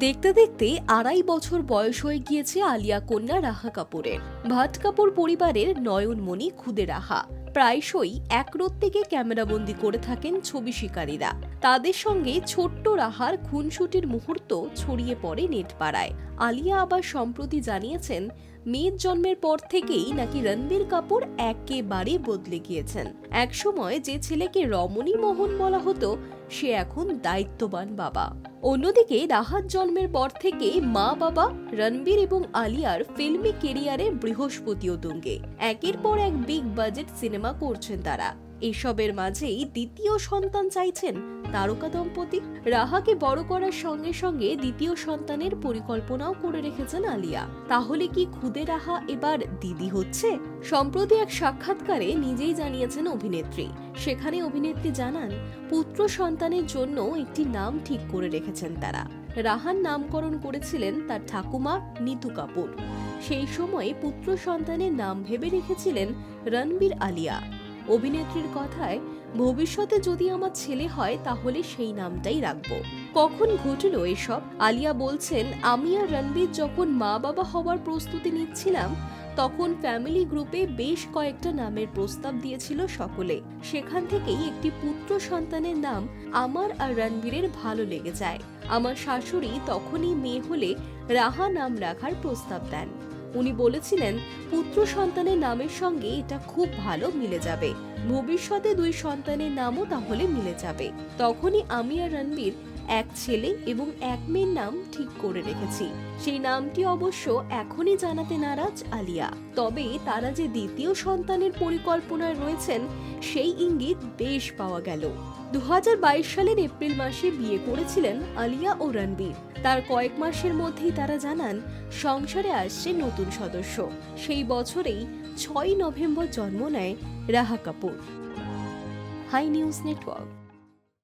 দেখতে দেখতে ২.৫ বছর বয়স হয়ে গিয়েছে আলিয়া কন্যা রাহা কাপুরের। ভাট কাপুর পরিবারের নয়নমণি খুদে রাহা প্রায়শই একরত্তিকে ক্যামেরাবন্দি করে থাকেন ছবি শিকারীরা। তাদের সঙ্গে ছোট্ট রাহার খুনসুটির মুহূর্ত ছড়িয়ে পড়ে নেট পাড়ায়। আলিয়া আবার সম্প্রতি জানিয়েছেন, মেয়ের জন্মের পর থেকেই নাকি রণবীর কাপুর একেবারে বদলে গিয়েছেন। একসময় যে ছেলেকে রমণী মোহন বলা হতো, সে এখন দায়িত্ববান বাবা। অন্যদিকে রাহাত জন্মের পর থেকে মা বাবা রণবীর এবং আলিয়ার ফিল্মি কেরিয়ারে বৃহস্পতিও তুঙ্গে। একের পর এক বিগ বাজেট সিনেমা করছেন তারা। এসবের মাঝেই দ্বিতীয় সন্তান চাইছেন তারকা দম্পতি। রাহাকে বড় করার সঙ্গে সঙ্গে দ্বিতীয় সন্তানের পরিকল্পনাও করে রেখেছেন আলিয়া। তাহলে কি খুদে রাহা এবার দিদি হচ্ছে? সম্প্রতি এক সাক্ষাৎকারে নিজেই জানিয়েছেন অভিনেত্রী। সেখানে অভিনেত্রী জানান, পুত্র সন্তানের জন্য একটি নাম ঠিক করে রেখেছেন তারা। রাহার নামকরণ করেছিলেন তার ঠাকুমা নিতু কাপুর। সেই সময়ে পুত্র সন্তানের নাম ভেবে রেখেছিলেন রণবীর আলিয়া। অভিনেত্রীর কথায়, ভবিষ্যতে যদি আমার ছেলে হয় তাহলে সেই নামটাই রাখবো। কখন ঘটলো এসব? আলিয়া বলছেন, আমি আর রণবীর যখন মা বাবা হওয়ার প্রস্তুতি নিচ্ছিলাম, তখন ফ্যামিলি গ্রুপে বেশ কয়েকটা নামের প্রস্তাব দিয়েছিল সকলে। সেখান থেকেই একটি পুত্র সন্তানের নাম আমার আর রণবীরের ভালো লেগে যায়। আমার শাশুড়ি তখনই মেয়ে হলে রাহা নাম রাখার প্রস্তাব দেন। উনি বলেছিলেন, পুত্র সন্তানের নামের সঙ্গে এটা খুব ভালো মিলে যাবে, ভবিষ্যতে 2 সন্তানের নামও তাহলে মিলে যাবে। তখনই আমি আর রণবীর এক ছেলে এবং এক মেয়ের নাম ঠিক করে রেখেছি। সেই নামটি অবশ্য এখনই জানাতে নারাজ আলিয়া। তবে তারা যে দ্বিতীয় সন্তানের পরিকল্পনায় রয়েছেন, সেই ইঙ্গিত বেশ পাওয়া গেল। 2022 সালের এপ্রিল মাসে বিয়ে করেছিলেন আলিয়া ও রণবীর। তার কয়েক মাসের মধ্যেই তারা জানান, সংসারে আসছে নতুন সদস্য। সেই বছরেই 6 নভেম্বর জন্ম নেয় Raha Kapoor. Hi news network.